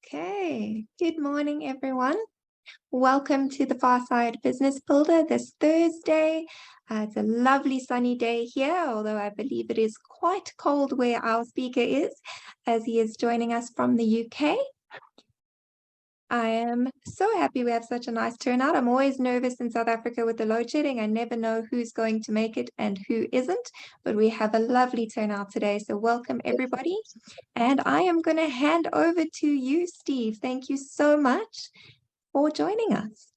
Okay, good morning, everyone. Welcome to the Farside Business Builder this Thursday. It's a lovely sunny day here, although I believe it is quite cold where our speaker is, as he is joining us from the UK. I am so happy we have such a nice turnout. I'm always nervous in South Africa with the load shedding. I never know who's going to make it and who isn't, but we have a lovely turnout today. So welcome everybody. And I am going to hand over to you, Steve. Thank you so much for joining us.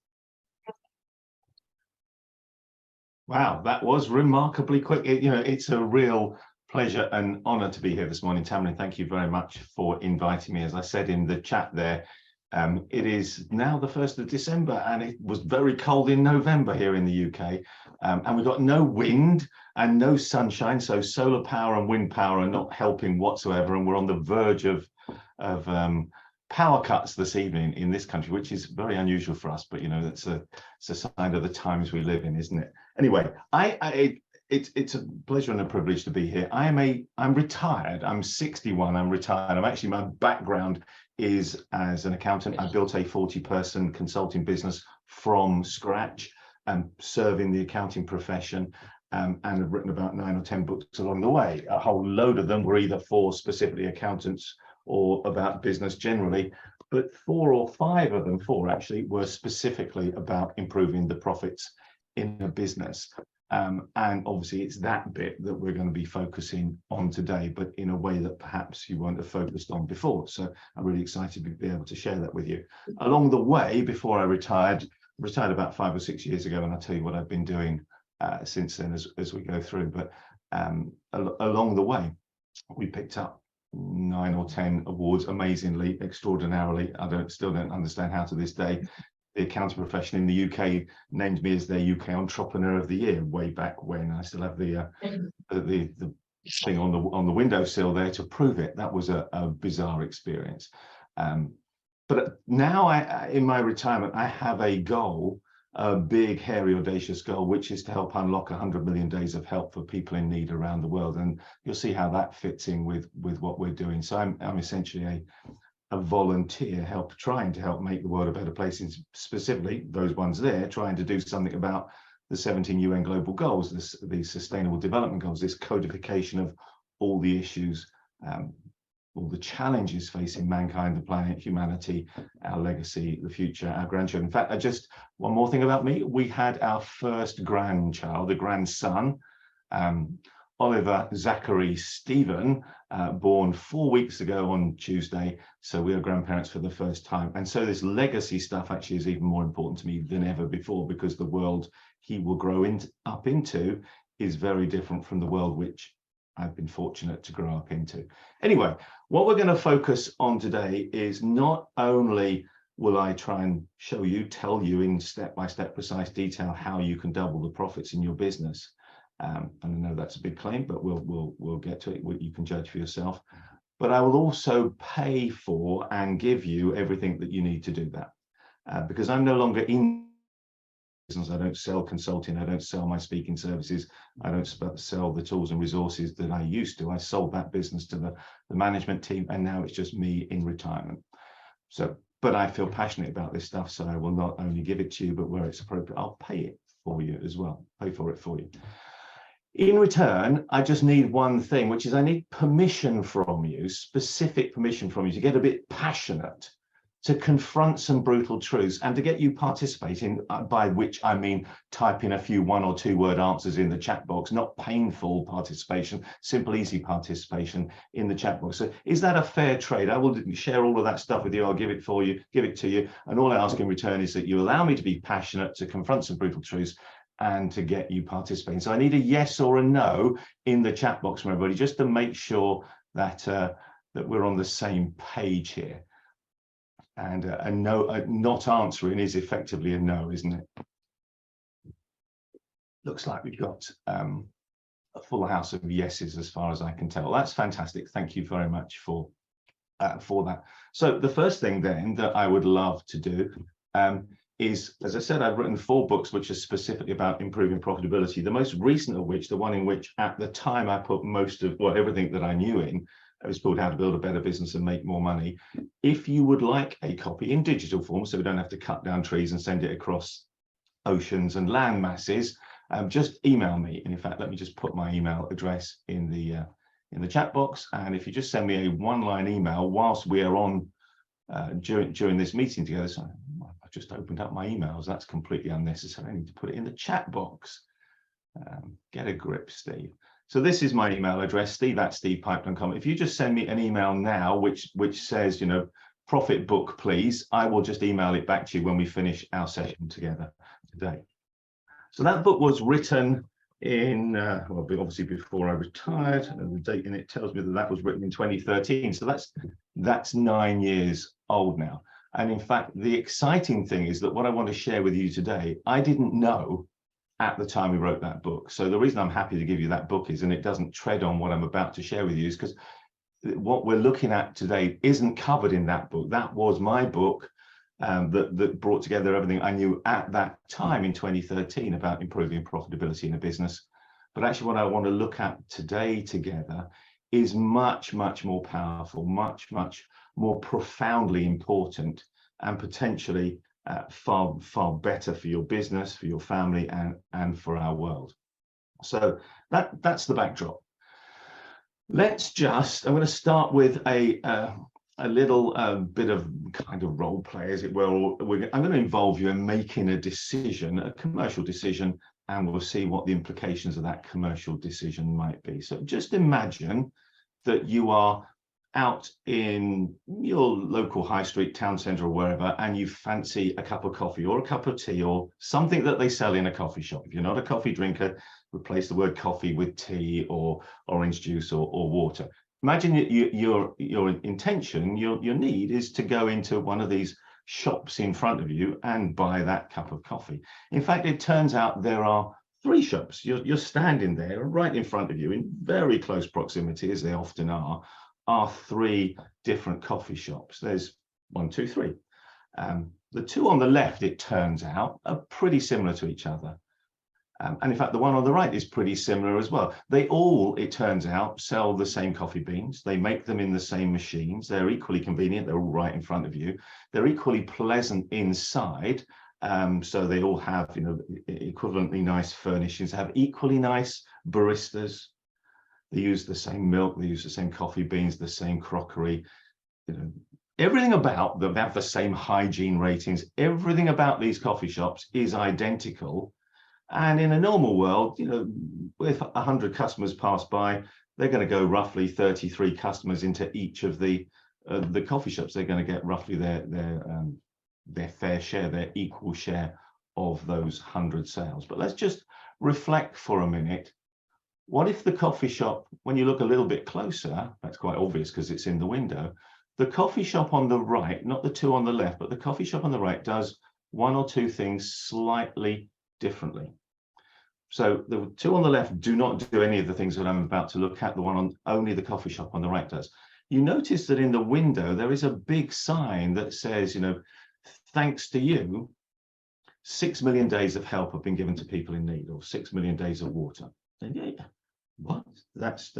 Wow, that was remarkably quick. It's a real pleasure and honor to be here this morning, Tamlin. Thank you very much for inviting me. As I said in the chat there, it is now the 1st of December and it was very cold in November here in the UK. And we've got no wind and no sunshine. So solar power and wind power are not helping whatsoever. And we're on the verge of power cuts this evening in this country, which is very unusual for us. But, that's a sign of the times we live in, isn't it? Anyway, it's a pleasure and a privilege to be here. I'm retired. I'm 61. I'm retired. My background is as an accountant. I built a 40-person consulting business from scratch, serving the accounting profession, and have written about 9 or 10 books along the way. A whole load of them were either for specifically accountants or about business generally, but 4 or 5 of them, 4 actually, were specifically about improving the profits in a business. And obviously it's that bit that we're going to be focusing on today, but in a way that perhaps you won't have focused on before. So I'm really excited to be able to share that with you. Along the way, before I retired about 5 or 6 years ago, and I'll tell you what I've been doing since then as we go through. But along the way, we picked up 9 or 10 awards, amazingly, extraordinarily. Still don't understand how to this day. The accounting profession in the UK named me as their UK Entrepreneur of the Year way back when. I still have the thing on the windowsill there to prove it. That was a bizarre experience. But now in my retirement, I have a goal, a big, hairy, audacious goal, which is to help unlock 100 million days of help for people in need around the world. And you'll see how that fits in with what we're doing. So I'm essentially a volunteer trying to help make the world a better place, and specifically those ones there trying to do something about the 17 UN global goals, the sustainable development goals, this codification of all the issues, all the challenges facing mankind, the planet, humanity, our legacy, the future, our grandchildren. In fact, just one more thing about me. We had our first grandchild, a grandson, Oliver Zachary Stephen, born 4 weeks ago on Tuesday. So we are grandparents for the first time. And so this legacy stuff actually is even more important to me than ever before, because the world he will grow up into is very different from the world which I've been fortunate to grow up into. Anyway, what we're going to focus on today is not only will I try and tell you in step-by-step precise detail how you can double the profits in your business. And I know that's a big claim, but we'll get to it. You can judge for yourself. But I will also pay for and give you everything that you need to do that, because I'm no longer in business. I don't sell consulting. I don't sell my speaking services. I don't sell the tools and resources that I used to. I sold that business to the management team, and now it's just me in retirement. But I feel passionate about this stuff, so I will not only give it to you, but where it's appropriate, I'll pay it for you as well. Pay for it for you. In return, I just need one thing, which is I need permission from you, specific permission from you, to get a bit passionate, to confront some brutal truths, and to get you participating, by which I mean typing a few 1 or 2 word answers in the chat box, not painful participation, simple, easy participation in the chat box. So is that a fair trade? I will share all of that stuff with you. I'll give it to you. And all I ask in return is that you allow me to be passionate, to confront some brutal truths, and to get you participating. So I need a yes or a no in the chat box from everybody, just to make sure that that we're on the same page here. And a no, not answering is effectively a no, isn't it? Looks like we've got a full house of yeses as far as I can tell. That's fantastic. Thank you very much for that. So the first thing then that I would love to do is, as I said, I've written 4 books which are specifically about improving profitability. The most recent of which, the one in which at the time I put most of, well, everything that I knew in, It was called How to Build a Better Business and Make More Money. If you would like a copy in digital form, so we don't have to cut down trees and send it across oceans and land masses, just email me. And in fact, let me just put my email address in the chat box. And if you just send me a one-line email whilst we are on during this meeting together. So I've just opened up my emails. That's completely unnecessary. I need to put it in the chat box. Get a grip, Steve. So this is my email address, steve@stevepipe.com. If you just send me an email now, which says, profit book, please, I will just email it back to you when we finish our session together today. So that book was written in, well, obviously before I retired, and the date in it tells me that was written in 2013. So that's 9 years old now. And in fact, the exciting thing is that what I want to share with you today, I didn't know at the time we wrote that book. So the reason I'm happy to give you that book is, and it doesn't tread on what I'm about to share with you, is because what we're looking at today isn't covered in that book. That was my book that brought together everything I knew at that time in 2013 about improving profitability in a business. But actually what I want to look at today together is much, much more powerful, much, much more profoundly important, and potentially far, far better for your business, for your family, and for our world. So that's the backdrop. Let's I'm going to start with a little bit of kind of role play, as it were. I'm going to involve you in making a decision, a commercial decision, and we'll see what the implications of that commercial decision might be. So just imagine that you are out in your local high street, town centre, or wherever, and you fancy a cup of coffee or a cup of tea or something that they sell in a coffee shop. If you're not a coffee drinker, replace the word coffee with tea or orange juice or water. Imagine your intention, your need is to go into one of these shops in front of you and buy that cup of coffee. In fact, it turns out there are 3 shops. You're standing there right in front of you in very close proximity, as they often are 3 different coffee shops. There's 1, 2, 3. The 2 on the left, it turns out, are pretty similar to each other. And in fact, the one on the right is pretty similar as well. They all, it turns out, sell the same coffee beans. They make them in the same machines. They're equally convenient. They're all right in front of you. They're equally pleasant inside. So they all have, equivalently nice furnishings. They have equally nice baristas. They use the same milk. They use the same coffee beans, the same crockery. Everything about them. They have the same hygiene ratings. Everything about these coffee shops is identical. And in a normal world, if 100 customers pass by, they're going to go roughly 33 customers into each of the coffee shops. They're going to get roughly their fair share, their equal share of those 100 sales. But let's just reflect for a minute. What if the coffee shop, when you look a little bit closer, that's quite obvious because it's in the window, the coffee shop on the right, not the 2 on the left, but the coffee shop on the right does 1 or 2 things slightly differently. So the 2 on the left do not do any of the things that I'm about to look at. The one on only the coffee shop on the right does. You notice that in the window there is a big sign that says, thanks to you, 6 million days of help have been given to people in need, or 6 million days of water. And yeah, what? That's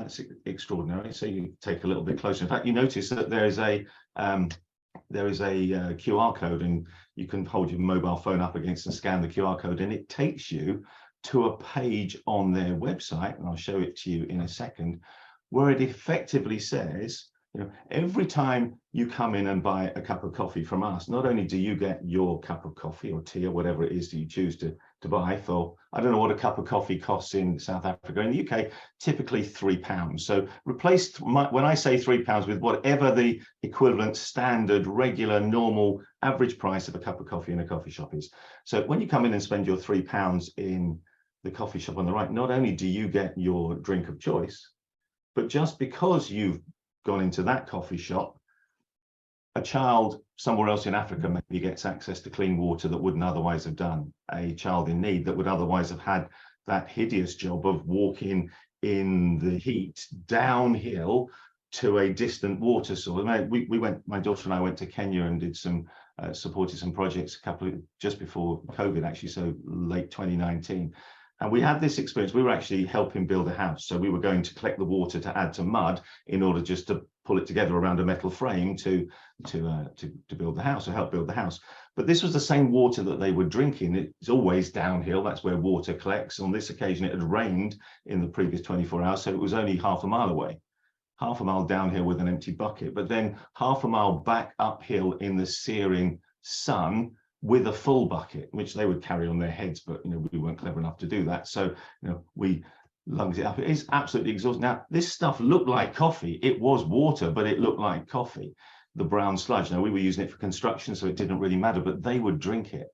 extraordinary. So you take a little bit closer. In fact, you notice that there is a QR code, and you can hold your mobile phone up against and scan the QR code, and it takes you to a page on their website, and I'll show it to you in a second, where it effectively says, every time you come in and buy a cup of coffee from us, not only do you get your cup of coffee or tea or whatever it is that you choose to buy for, I don't know what a cup of coffee costs in South Africa. In the UK, typically £3. So replace, when I say £3, with whatever the equivalent standard, regular, normal, average price of a cup of coffee in a coffee shop is. So when you come in and spend your £3 in the coffee shop on the right, not only do you get your drink of choice, but just because you've gone into that coffee shop, a child somewhere else in Africa maybe gets access to clean water that wouldn't otherwise have done. A child in need that would otherwise have had that hideous job of walking in the heat downhill to a distant water source. We went, my daughter and I went to Kenya and did supported some projects just before COVID, actually, so late 2019. And we had this experience. We were actually helping build a house. So we were going to collect the water to add to mud in order just to pull it together around a metal frame to build the house, or help build the house. But this was the same water that they were drinking. It's always downhill. That's where water collects. On this occasion, it had rained in the previous 24 hours. So it was only half a mile away, half a mile downhill with an empty bucket, but then half a mile back uphill in the searing sun with a full bucket, which they would carry on their heads, but we weren't clever enough to do that. So we lunged it up. It is absolutely exhausting. Now, this stuff looked like coffee. It was water, but it looked like coffee. The brown sludge. Now, we were using it for construction, so it didn't really matter, but they would drink it.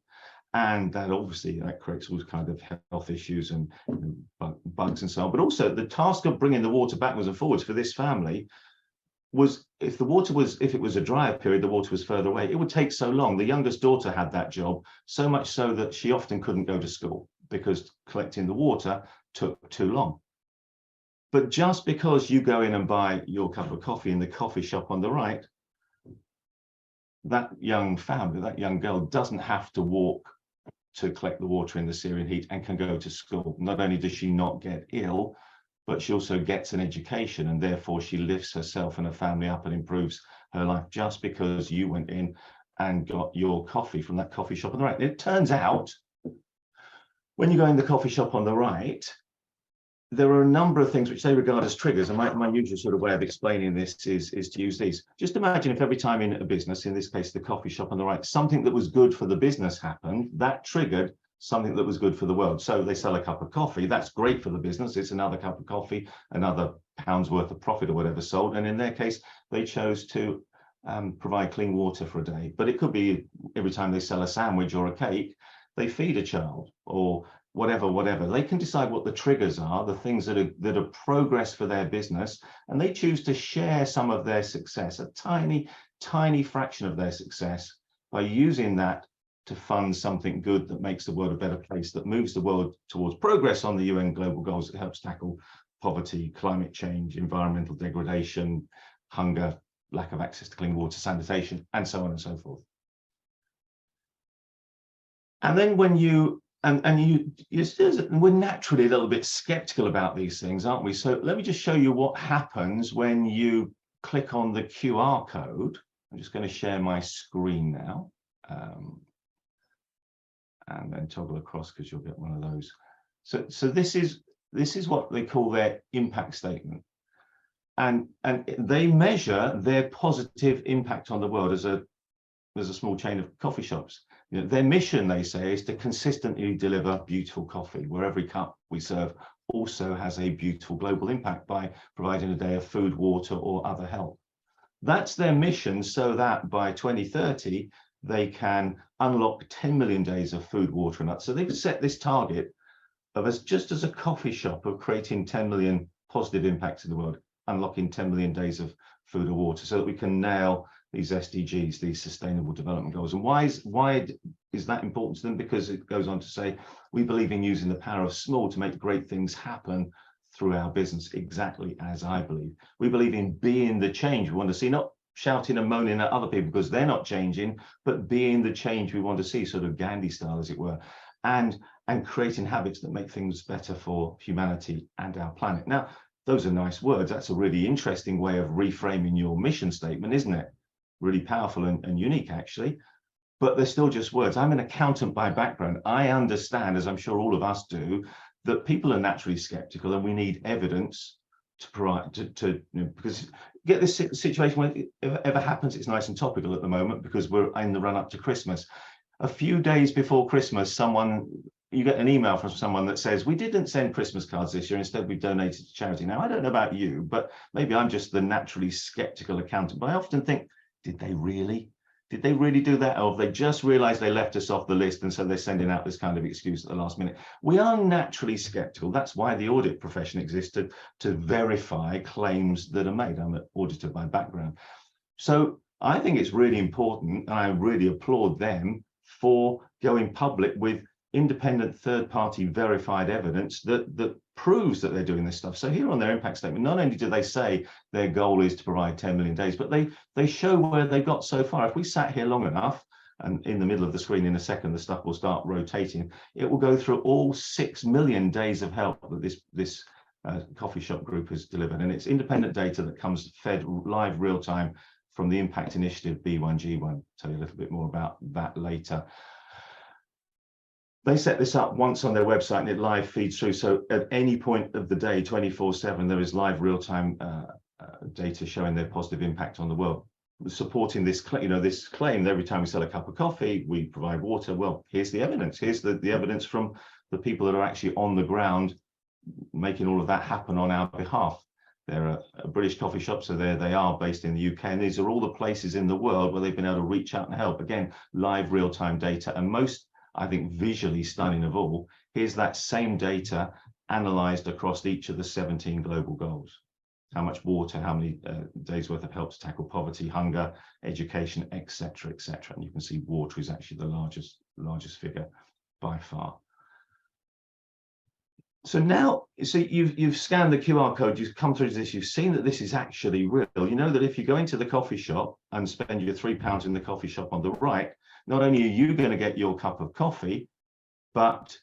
And that obviously creates all kind of health issues and bugs and so on. But also the task of bringing the water backwards and forwards for this family was, if it was a drier period, the water was further away. It would take so long. The youngest daughter had that job, so much so that she often couldn't go to school because collecting the water took too long. But just because you go in and buy your cup of coffee in the coffee shop on the right, that young family, that young girl doesn't have to walk to collect the water in the searing heat and can go to school. Not only does she not get ill, but she also gets an education, and therefore she lifts herself and her family up and improves her life, just because you went in and got your coffee from that coffee shop on the right. And it turns out, when you go in the coffee shop on the right, there are a number of things which they regard as triggers. And my usual sort of way of explaining this is to use these. Just imagine if every time in a business, in this case, the coffee shop on the right, something that was good for the business happened, that triggered something that was good for the world. So they sell a cup of coffee. That's great for the business. It's another cup of coffee, another pound's worth of profit or whatever sold. And in their case, they chose to provide clean water for a day. But it could be every time they sell a sandwich or a cake, they feed a child or whatever. They can decide what the triggers are, the things that are progress for their business, and they choose to share some of their success, a tiny fraction of their success, by using that to fund something good that makes the world a better place, that moves the world towards progress on the UN global goals, that helps tackle poverty, climate change, environmental degradation, hunger, lack of access to clean water, sanitation, and so on and so forth. And then when we're naturally a little bit skeptical about these things, aren't we? So let me just show you what happens when you click on the QR code. I'm just going to share my screen now. And then toggle across, because you'll get one of those. So this is what they call their impact statement. And they measure their positive impact on the world as a small chain of coffee shops. Their mission, they say, is to consistently deliver beautiful coffee, where every cup we serve also has a beautiful global impact by providing a day of food, water, or other help. That's their mission, so that by 2030, they can unlock 10 million days of food, water, and nuts. So they've set this target of just as a coffee shop of creating 10 million positive impacts in the world, unlocking 10 million days of food or water, so that we can nail these SDGs, these Sustainable Development Goals. And why is that important to them? Because it goes on to say, we believe in using the power of small to make great things happen through our business, exactly as I believe. We believe in being the change we want to see, not shouting and moaning at other people because they're not changing, but being the change we want to see, sort of Gandhi style, as it were, and creating habits that make things better for humanity and our planet. Now, those are nice words. That's a really interesting way of reframing your mission statement, isn't it? Really powerful and unique, actually. But they're still just words. I'm an accountant by background. I understand, as I'm sure all of us do, that people are naturally skeptical, and we need evidence to provide because get this situation when it ever happens. It's nice and topical at the moment because we're in the run up to Christmas. A few days before Christmas, you get an email from someone that says, we didn't send Christmas cards this year, instead we donated to charity. Now, I don't know about you, but maybe I'm just the naturally skeptical accountant, but I often think, did they really do that? Or have they just realized they left us off the list, and so they're sending out this kind of excuse at the last minute? We are naturally skeptical. That's why the audit profession existed, to verify claims that are made. I'm an auditor by background. So I think it's really important, and I really applaud them for going public with independent third-party verified evidence that proves that they're doing this stuff. So here on their impact statement, not only do they say their goal is to provide 10 million days, but they show where they got so far. If we sat here long enough, and in the middle of the screen in a second, the stuff will start rotating. It will go through all 6 million days of help that this coffee shop group has delivered. And it's independent data that comes fed live real time from the Impact Initiative B1G1. Tell you a little bit more about that later. They set this up once on their website and it live feeds through. So at any point of the day, 24/7, there is live real-time data showing their positive impact on the world. Supporting this, this claim that every time we sell a cup of coffee, we provide water. Well, here's the evidence. Here's the evidence from the people that are actually on the ground making all of that happen on our behalf. They're a British coffee shop, so there they are based in the UK. And these are all the places in the world where they've been able to reach out and help. Again, live real-time data. And most, I think, visually stunning of all, here's that same data analyzed across each of the 17 global goals. How much water, how many days worth of help to tackle poverty, hunger, education, etc., etc. And you can see water is actually the largest figure by far. So now, so you've scanned the QR code, you've come through to this, you've seen that this is actually real. You know that if you go into the coffee shop and spend your £3 in the coffee shop on the right, not only are you going to get your cup of coffee, but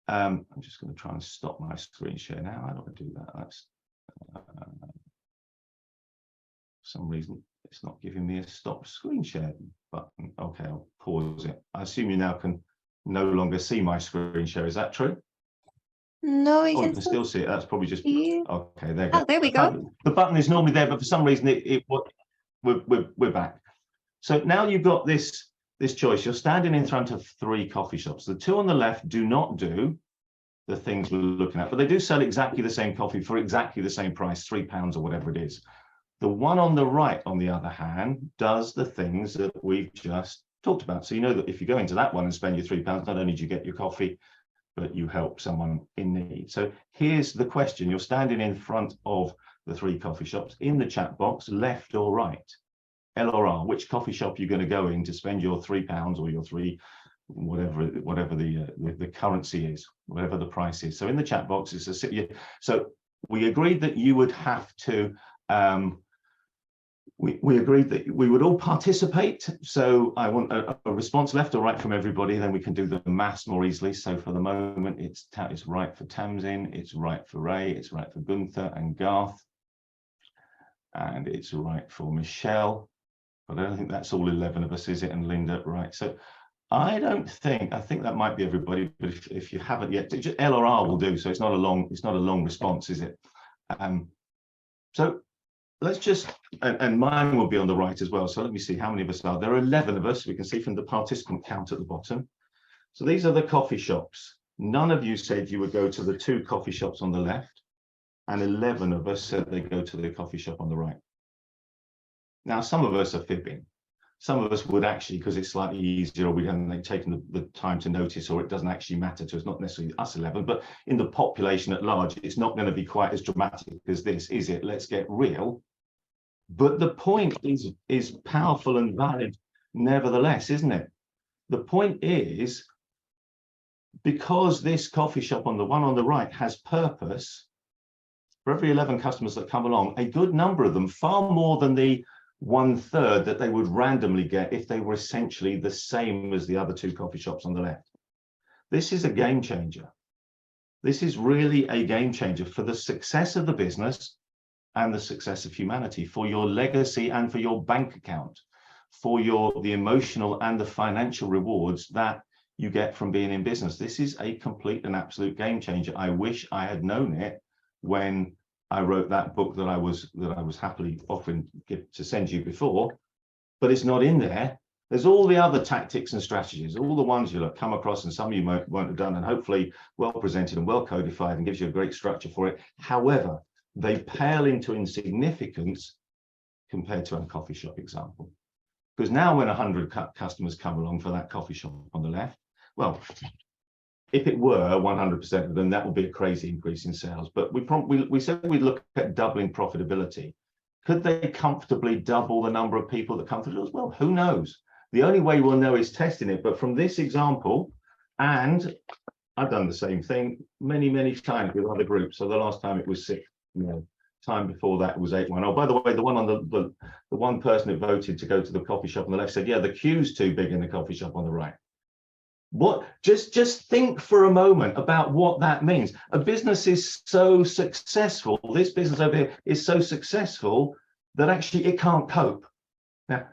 I'm just going to try and stop my screen share now. How do I do that? That's for some reason it's not giving me a stop screen share button. Okay, I'll pause it. I assume you now can no longer see my screen share. Is that true? No, we you can can still see it. That's probably just okay. There you go. Oh, there we go. The button is normally there, but for some reason we're back. So now you've got this choice. You're standing in front of 3 coffee shops. The 2 on the left do not do the things we're looking at, but they do sell exactly the same coffee for exactly the same price, £3 or whatever it is. The one on the right, on the other hand, does the things that we've just talked about. So you know that if you go into that one and spend your £3, not only do you get your coffee, but you help someone in need. So here's the question. You're standing in front of the 3 coffee shops. In the chat box, left or right? L or R, which coffee shop you're going to go in to spend your £3 or your whatever the currency is, whatever the price is. So in the chat box, so we agreed that you would have to we agreed that we would all participate. So I want a response left or right from everybody, then we can do the maths more easily. So for the moment, it's right for Tamsin, it's right for Ray, it's right for Gunther and Garth, and it's right for Michelle. But I don't think that's all 11 of us, is it? And Linda, right? So I think that might be everybody, but if you haven't yet, just L or R will do. So it's not a long response, is it? So let's just, and mine will be on the right as well. So let me see how many of us are. There are 11 of us. We can see from the participant count at the bottom. So these are the coffee shops. None of you said you would go to the 2 coffee shops on the left, and 11 of us said they go to the coffee shop on the right. Now, some of us are fibbing. Some of us would actually, because it's slightly easier, or we haven't taken the time to notice, or it doesn't actually matter to us, not necessarily us 11, but in the population at large, it's not going to be quite as dramatic as this, is it? Let's get real. But the point is powerful and valid nevertheless, isn't it? The point is, because this coffee shop on the one on the right has purpose, for every 11 customers that come along, a good number of them, far more than the 1/3 that they would randomly get if they were essentially the same as the other 2 coffee shops on the left. This is a game changer. This is really a game changer for the success of the business and the success of humanity, for your legacy and for your bank account, for the emotional and the financial rewards that you get from being in business. This is a complete and absolute game changer. I wish I had known it when I wrote that book that I was happily offering to send you before, but it's not in there. There's all the other tactics and strategies, all the ones you'll have come across, and some of you won't have done, and hopefully well presented and well codified and gives you a great structure for it. However, they pale into insignificance compared to a coffee shop example. Because now when 100 customers come along for that coffee shop on the left, well, if it were 100% of them, that would be a crazy increase in sales. But we said we'd look at doubling profitability. Could they comfortably double the number of people that come through as well? Who knows? The only way we'll know is testing it. But from this example, and I've done the same thing many, many times with other groups. So the last time it was 6, time before that was 8-1. Oh, by the way, the one on the one person who voted to go to the coffee shop on the left said, yeah, the queue's too big in the coffee shop on the right. What, just think for a moment about what that means. A business is so successful, this business over here is so successful that actually it can't cope. Now,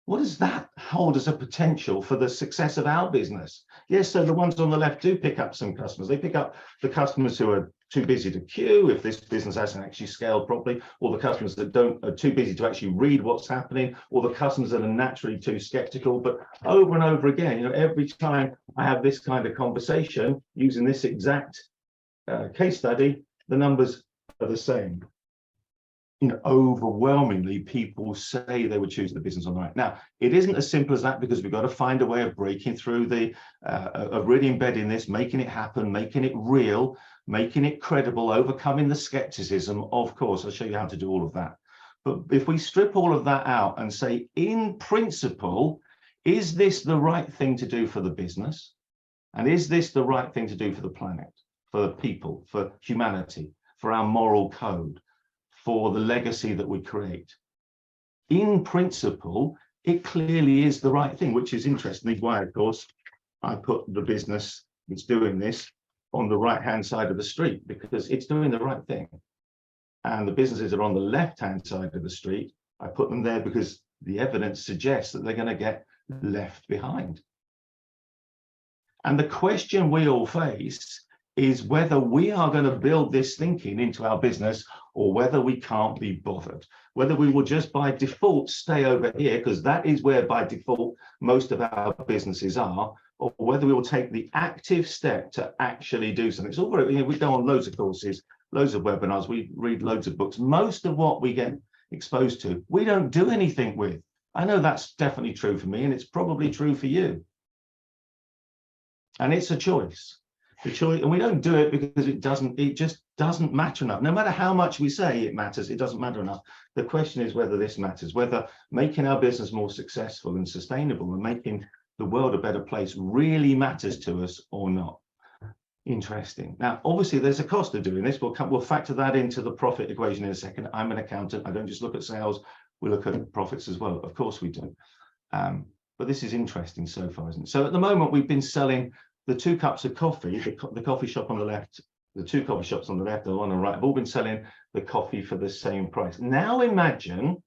what does that hold as a potential for the success of our business? Yes, so the ones on the left do pick up some customers. They pick up the customers who are too busy to queue if this business hasn't actually scaled properly, or the customers that are too busy to actually read what's happening, or the customers that are naturally too skeptical. But over and over again, every time I have this kind of conversation using this exact case study, the numbers are the same. Overwhelmingly, people say they would choose the business on the right. Now, it isn't as simple as that, because we've got to find a way of breaking through of really embedding this, making it happen, making it real, making it credible, overcoming the skepticism. Of course, I'll show you how to do all of that. But if we strip all of that out and say, in principle, is this the right thing to do for the business? And is this the right thing to do for the planet, for the people, for humanity, for our moral code, for the legacy that we create? In principle, it clearly is the right thing, which is interesting. Why, of course, I put the business that's doing this on the right-hand side of the street, because it's doing the right thing. And the businesses that are on the left-hand side of the street, I put them there because the evidence suggests that they're going to get left behind. And the question we all face is whether we are going to build this thinking into our business, or whether we can't be bothered, whether we will just by default stay over here, because that is where by default most of our businesses are, or whether we will take the active step to actually do something. It's all very, we go on loads of courses, loads of webinars, we read loads of books. Most of what we get exposed to, we don't do anything with. I know that's definitely true for me, and it's probably true for you. And it's a choice. The choice, and we don't do it because it just doesn't matter enough. No matter how much we say it matters, it doesn't matter enough. The question is whether this matters, whether making our business more successful and sustainable and making the world a better place really matters to us or not. Interesting. Now, obviously, there's a cost of doing this. We'll factor that into the profit equation in a second. I'm an accountant. I don't just look at sales. We look at profits as well. Of course we do. But this is interesting so far, isn't it? So at the moment, we've been selling the 2 cups of coffee, the coffee shop on the left, the 2 coffee shops on the left, the one on the right, have all been selling the coffee for the same price. Now imagine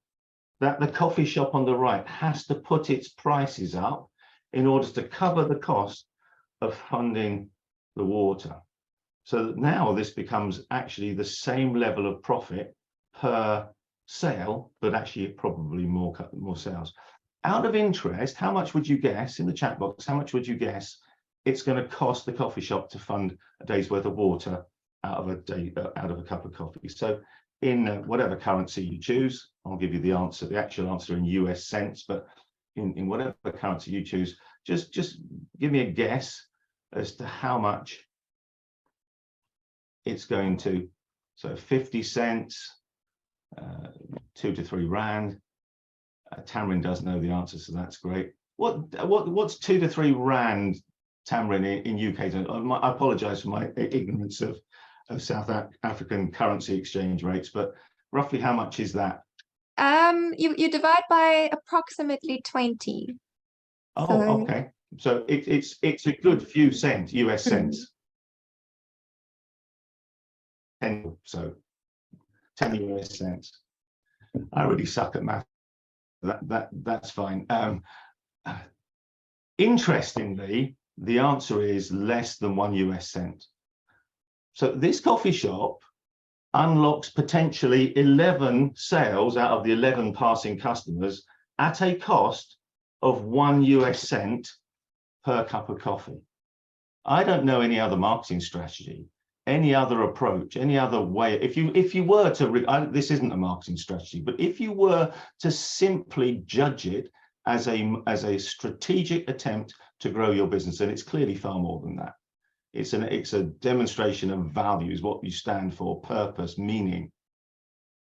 that the coffee shop on the right has to put its prices up in order to cover the cost of funding the water. So that now this becomes actually the same level of profit per sale, but actually probably more sales. Out of interest, how much would you guess, in the chat box, how much would you guess it's going to cost the coffee shop to fund a day's worth of water out of a cup of coffee? So in whatever currency you choose, I'll give you the answer, the actual answer in US cents, but in whatever currency you choose, just give me a guess as to how much it's going to. So 50 cents, 2 to 3 rand. Tamrin does know the answer, so that's great. What's 2 to 3 rand, Tamrin, in UK? I apologize for my ignorance of South African currency exchange rates, but roughly how much is that? You divide by approximately 20. Oh, So, okay. So it's a good few cents, US cents. 10, so 10 US cents. I really suck at math. That's fine. Interestingly, the answer is less than 1 US cent. So this coffee shop unlocks potentially 11 sales out of the 11 passing customers at a cost of 1 US cent per cup of coffee. I don't know any other marketing strategy, any other approach, any other way. If you were to, this isn't a marketing strategy, but if you were to simply judge it as a strategic attempt to grow your business, and it's clearly far more than that. It's a demonstration of values, what you stand for, purpose, meaning,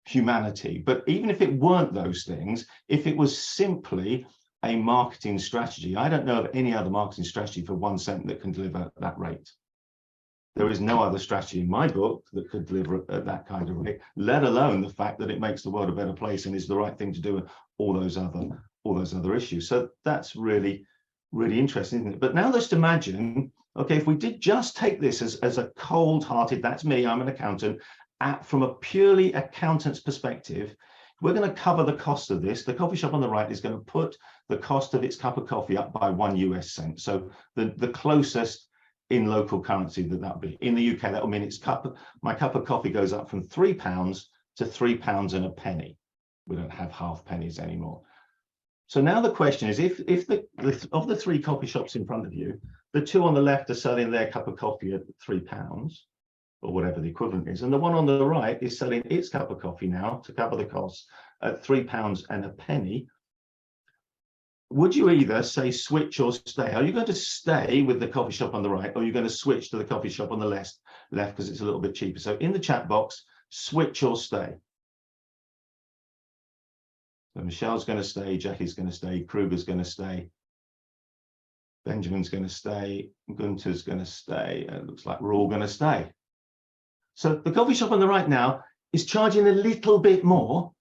humanity. But even if it weren't those things, if it was simply a marketing strategy, I don't know of any other marketing strategy for 1 cent that can deliver that rate. There is no other strategy in my book that could deliver at that kind of rate, let alone the fact that it makes the world a better place and is the right thing to do, and all those other issues. So that's really, really interesting, isn't it? But now let's imagine, okay, if we did just take this as a cold-hearted, that's me, I'm an accountant, from a purely accountant's perspective, we're going to cover the cost of this. The coffee shop on the right is going to put the cost of its cup of coffee up by 1 US cent. So the closest in local currency that would be. In the UK, that will mean my cup of coffee goes up from £3 to £3 and a penny. We don't have half pennies anymore. So now the question is, if of the 3 coffee shops in front of you, the 2 on the left are selling their cup of coffee at £3, or whatever the equivalent is, and the one on the right is selling its cup of coffee now to cover the costs at £3 and a penny, would you either say switch or stay? Are you going to stay with the coffee shop on the right, or are you going to switch to the coffee shop on the left because it's a little bit cheaper? So in the chat box, switch or stay. So Michelle's going to stay, Jackie's going to stay, Kruger's going to stay, Benjamin's going to stay, Gunter's going to stay. It looks like we're all going to stay. So the coffee shop on the right now is charging a little bit more.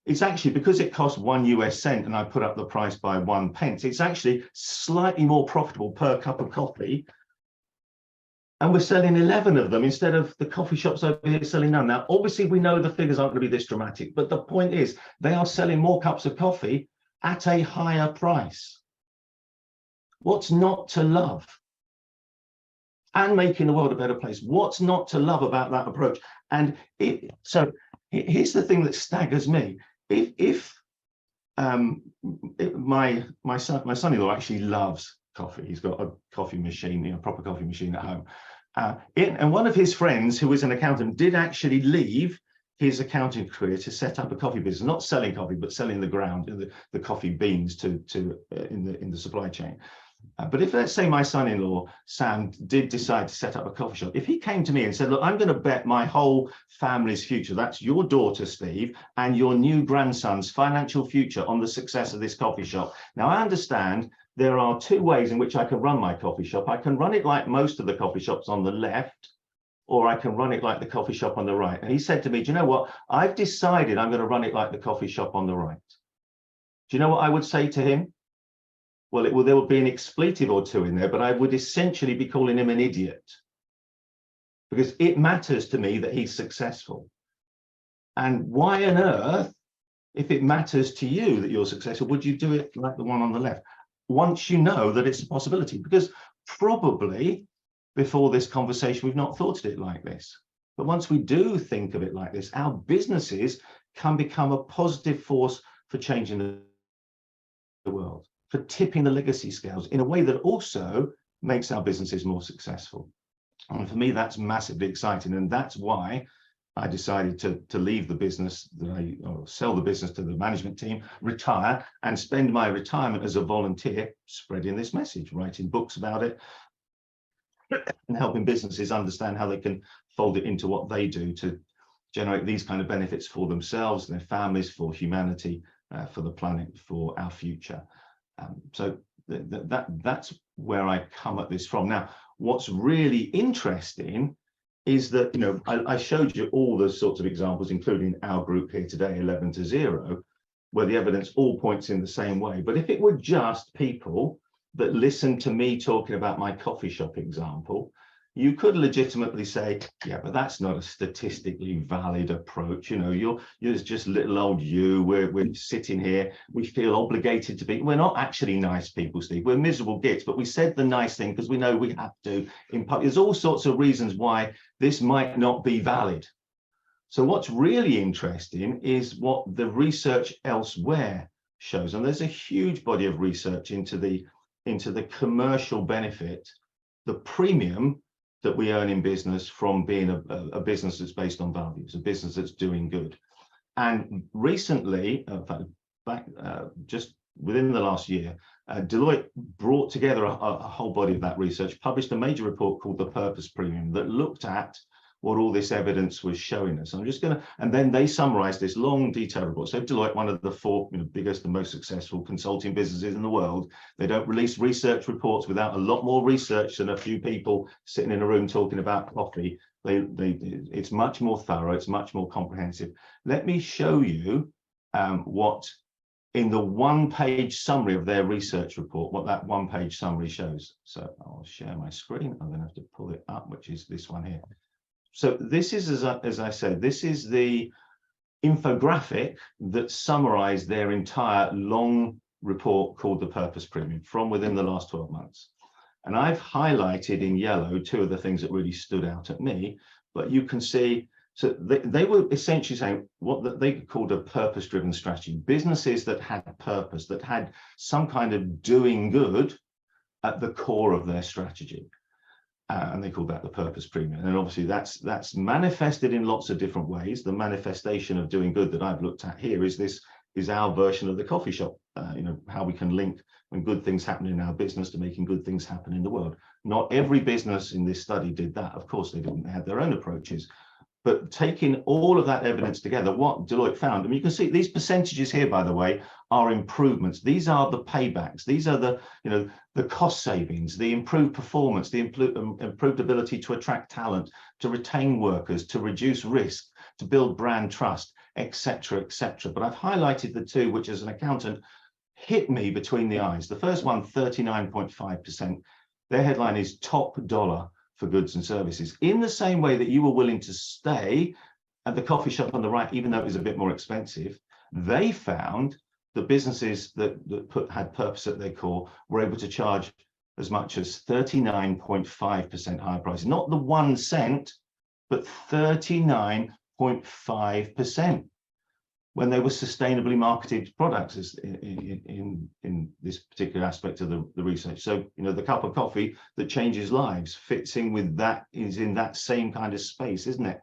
It's actually, because it costs 1 US cent and I put up the price by 1 pence, it's actually slightly more profitable per cup of coffee. And we're selling 11 of them instead of the coffee shops over here selling none. Now, obviously, we know the figures aren't going to be this dramatic, but the point is they are selling more cups of coffee at a higher price. What's not to love? And making the world a better place. What's not to love about that approach? And so here's the thing that staggers me. If my son-in-law actually loves coffee, he's got a coffee machine, a proper coffee machine at home, and one of his friends who is an accountant did actually leave his accounting career to set up a coffee business, not selling coffee, but selling the ground, the coffee beans in the supply chain. But if, let's say, my son-in-law, Sam, did decide to set up a coffee shop, if he came to me and said, look, I'm going to bet my whole family's future, that's your daughter, Steve, and your new grandson's financial future on the success of this coffee shop. Now, I understand there are 2 ways in which I can run my coffee shop. I can run it like most of the coffee shops on the left, or I can run it like the coffee shop on the right. And he said to me, do you know what? I've decided I'm going to run it like the coffee shop on the right. Do you know what I would say to him? Well, there would be an expletive or 2 in there, but I would essentially be calling him an idiot, because it matters to me that he's successful. And why on earth, if it matters to you that you're successful, would you do it like the one on the left? Once you know that it's a possibility, because probably before this conversation, we've not thought of it like this. But once we do think of it like this, our businesses can become a positive force for changing the world, for tipping the legacy scales in a way that also makes our businesses more successful. And for me, that's massively exciting. And that's why I decided to leave the business, or sell the business to the management team, retire, and spend my retirement as a volunteer spreading this message, writing books about it, and helping businesses understand how they can fold it into what they do to generate these kind of benefits for themselves, their families, for humanity, for the planet, for our future. So that's where I come at this from. Now, what's really interesting is that, I showed you all the sorts of examples, including our group here today, 11 to 0, where the evidence all points in the same way. But if it were just people that listened to me talking about my coffee shop example, you could legitimately say, yeah, but that's not a statistically valid approach. You're just little old you. We're sitting here. We feel obligated to be. We're not actually nice people, Steve. We're miserable gits, but we said the nice thing because we know we have to. There's all sorts of reasons why this might not be valid. So what's really interesting is what the research elsewhere shows. And there's a huge body of research into the commercial benefit, the premium that we earn in business from being a business that's based on values, a business that's doing good. And recently, in fact, just within the last year, Deloitte brought together a whole body of that research, published a major report called The Purpose Premium that looked at what all this evidence was showing us. I'm just going to, and then they summarized this long detailed report. So Deloitte, one of the 4 biggest and most successful consulting businesses in the world, they don't release research reports without a lot more research than a few people sitting in a room talking about coffee. It's much more thorough, it's much more comprehensive. Let me show you what in the one-page summary of their research report, what that one-page summary shows. So I'll share my screen. I'm going to have to pull it up, which is this one here. So this is, as I said, this is the infographic that summarized their entire long report called the Purpose Premium from within the last 12 months. And I've highlighted in yellow 2 of the things that really stood out at me, but you can see, so they were essentially saying what they called a purpose-driven strategy. Businesses that had purpose, that had some kind of doing good at the core of their strategy. And they called that the Purpose Premium. And obviously that's manifested in lots of different ways. The manifestation of doing good that I've looked at here is our version of the coffee shop, how we can link when good things happen in our business to making good things happen in the world. Not every business in this study did that. Of course, they didn't. They had their own approaches. But taking all of that evidence together, what Deloitte found, I mean, you can see these percentages here, by the way, are improvements. These are the paybacks. These are the, the cost savings, the improved performance, the improved ability to attract talent, to retain workers, to reduce risk, to build brand trust, etc., etc. But I've highlighted the 2, which as an accountant hit me between the eyes. The first one, 39.5%. Their headline is top dollar for goods and services. In the same way that you were willing to stay at the coffee shop on the right, even though it was a bit more expensive, they found that businesses that had purpose at their core were able to charge as much as 39.5% higher prices. Not the 1 cent, but 39.5%. When they were sustainably marketed products in this particular aspect of the research. So, the cup of coffee that changes lives fits in with that, is in that same kind of space, isn't it?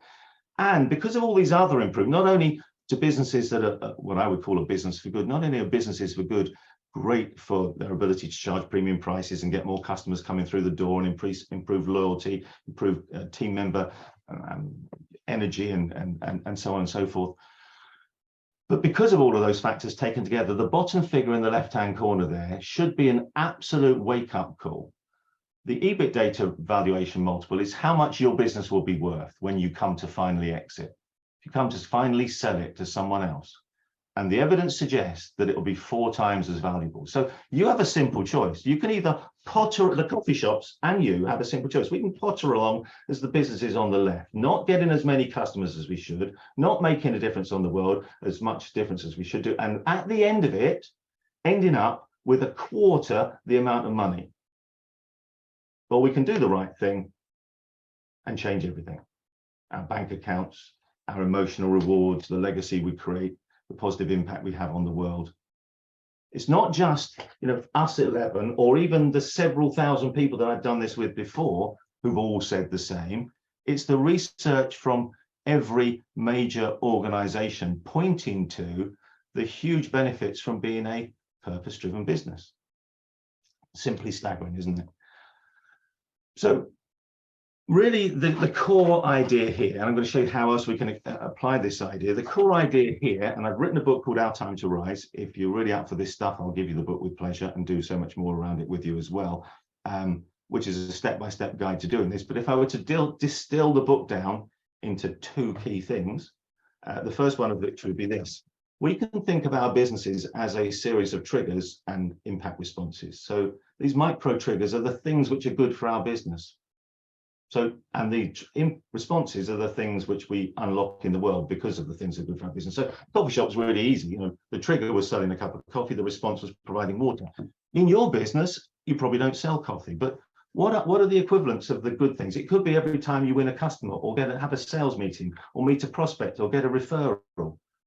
And because of all these other improvements, not only to businesses that are what I would call a business for good, not only are businesses for good great for their ability to charge premium prices and get more customers coming through the door and improve loyalty, improve team member energy and so on and so forth. But because of all of those factors taken together, the bottom figure in the left-hand corner there should be an absolute wake-up call. The EBITDA valuation multiple is how much your business will be worth when you come to finally exit. If you come to finally sell it to someone else. And the evidence suggests that it will be 4 times as valuable. So you have a simple choice. You can either potter, the coffee shops and you have a simple choice. We can potter along as the businesses on the left, not getting as many customers as we should, not making a difference on the world, as much difference as we should do. And at the end of it, ending up with a quarter the amount of money. But we can do the right thing and change everything. Our bank accounts, our emotional rewards, the legacy we create, the positive impact we have on the world. It's not just us 11 or even the several thousand people that I've done this with before who've all said the same. It's the research from every major organization pointing to the huge benefits from being a purpose-driven business. Simply staggering, isn't it? So really, the core idea here, and I'm going to show you how else we can apply this idea. The core idea here, and I've written a book called Our Time to Rise. If you're really up for this stuff, I'll give you the book with pleasure and do so much more around it with you as well, which is a step-by-step guide to doing this. But if I were to distill the book down into 2 key things, the first one of which would be this. We can think of our businesses as a series of triggers and impact responses. So these micro triggers are the things which are good for our business. So, and the responses are the things which we unlock in the world because of the things that are good for our business. So coffee shop's really easy. The trigger was selling a cup of coffee. The response was providing water. In your business, you probably don't sell coffee, but what are the equivalents of the good things? It could be every time you win a customer or have a sales meeting or meet a prospect or get a referral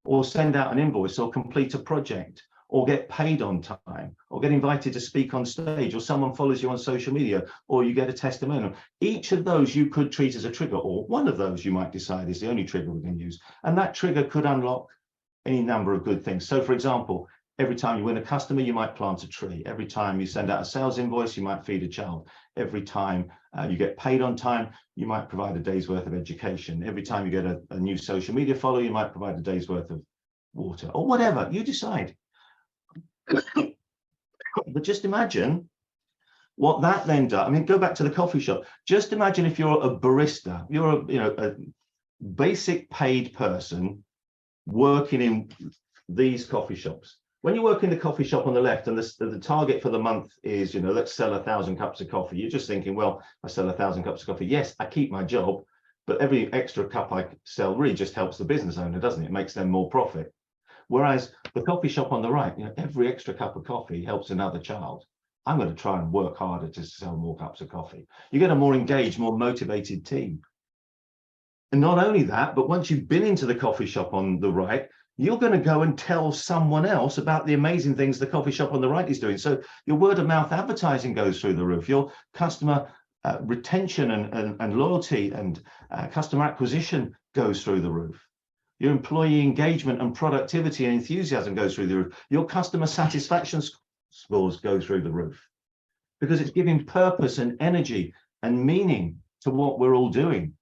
or send out an invoice or complete a project or get paid on time, or get invited to speak on stage, or someone follows you on social media, or you get a testimonial. Each of those you could treat as a trigger, or one of those you might decide is the only trigger we're going to use. And that trigger could unlock any number of good things. So for example, Every time you win a customer, you might plant a tree. Every time you send out a sales invoice, you might feed a child. Every time you get paid on time, you might provide a day's worth of education. Every time you get a new social media follower, you might provide a day's worth of water, or whatever, you decide. But just imagine what that then does. I mean, go back to the coffee shop. Just imagine if you're a barista, you're a basic paid person working in these coffee shops. When you work in the coffee shop on the left and the target for the month is, let's sell 1,000 cups of coffee, you're just thinking, well, I sell 1,000 cups of coffee. Yes, I keep my job, but every extra cup I sell really just helps the business owner, doesn't it? It makes them more profit. Whereas the coffee shop on the right, every extra cup of coffee helps another child. I'm going to try and work harder to sell more cups of coffee. You get a more engaged, more motivated team. And not only that, but once you've been into the coffee shop on the right, you're going to go and tell someone else about the amazing things the coffee shop on the right is doing. So your word of mouth advertising goes through the roof. Your customer retention and loyalty and customer acquisition goes through the roof. Your employee engagement and productivity and enthusiasm goes through the roof. Your customer satisfaction scores go through the roof, because it's giving purpose and energy and meaning to what we're all doing.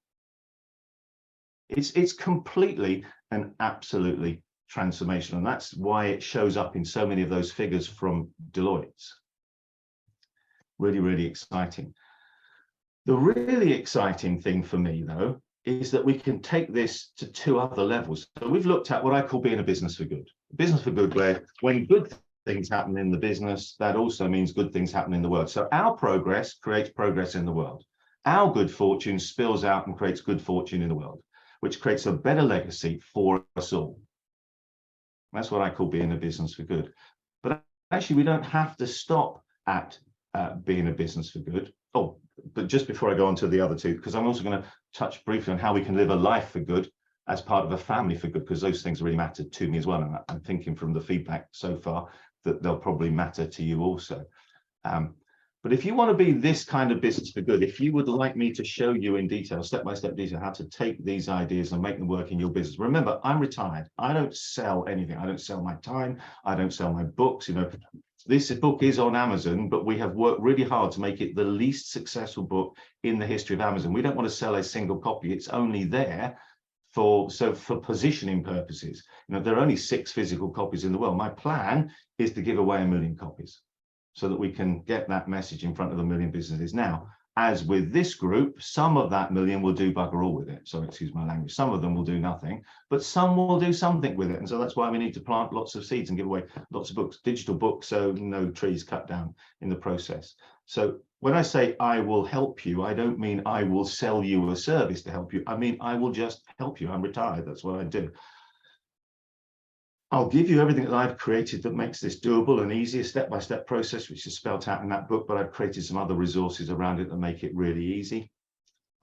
It's completely and absolutely transformational, and that's why it shows up in so many of those figures from Deloitte's. Really, really exciting. The really exciting thing for me, though, is that we can take this to two other levels. So we've looked at what I call being a business for good. Business for good, where when good things happen in the business, that also means good things happen in the world. So our progress creates progress in the world. Our good fortune spills out and creates good fortune in the world, which creates a better legacy for us all. That's what I call being a business for good. But actually, we don't have to stop at being a business for good. Oh, but just before I go on to the other two, because I'm also going to touch briefly on how we can live a life for good as part of a family for good, because those things really matter to me as well. And I'm thinking from the feedback so far that they'll probably matter to you also. But if you want to be this kind of business for good, if you would like me to show you in detail, step-by-step detail, how to take these ideas and make them work in your business. Remember, I'm retired. I don't sell anything. I don't sell my time. I don't sell my books. This book is on Amazon, but we have worked really hard to make it the least successful book in the history of Amazon. We don't want to sell a single copy. It's only there for positioning purposes. There are only 6 physical copies in the world. My plan is to give away 1 million copies, so that we can get that message in front of 1 million businesses. Now, as with this group, some of that million will do bugger all with it. So excuse my language. Some of them will do nothing, but some will do something with it. And so that's why we need to plant lots of seeds and give away lots of books, digital books, so no trees cut down in the process. So when I say I will help you, I don't mean I will sell you a service to help you. I mean, I will just help you. I'm retired. That's what I do. I'll give you everything that I've created that makes this doable and easy, a step-by-step process, which is spelled out in that book, but I've created some other resources around it that make it really easy.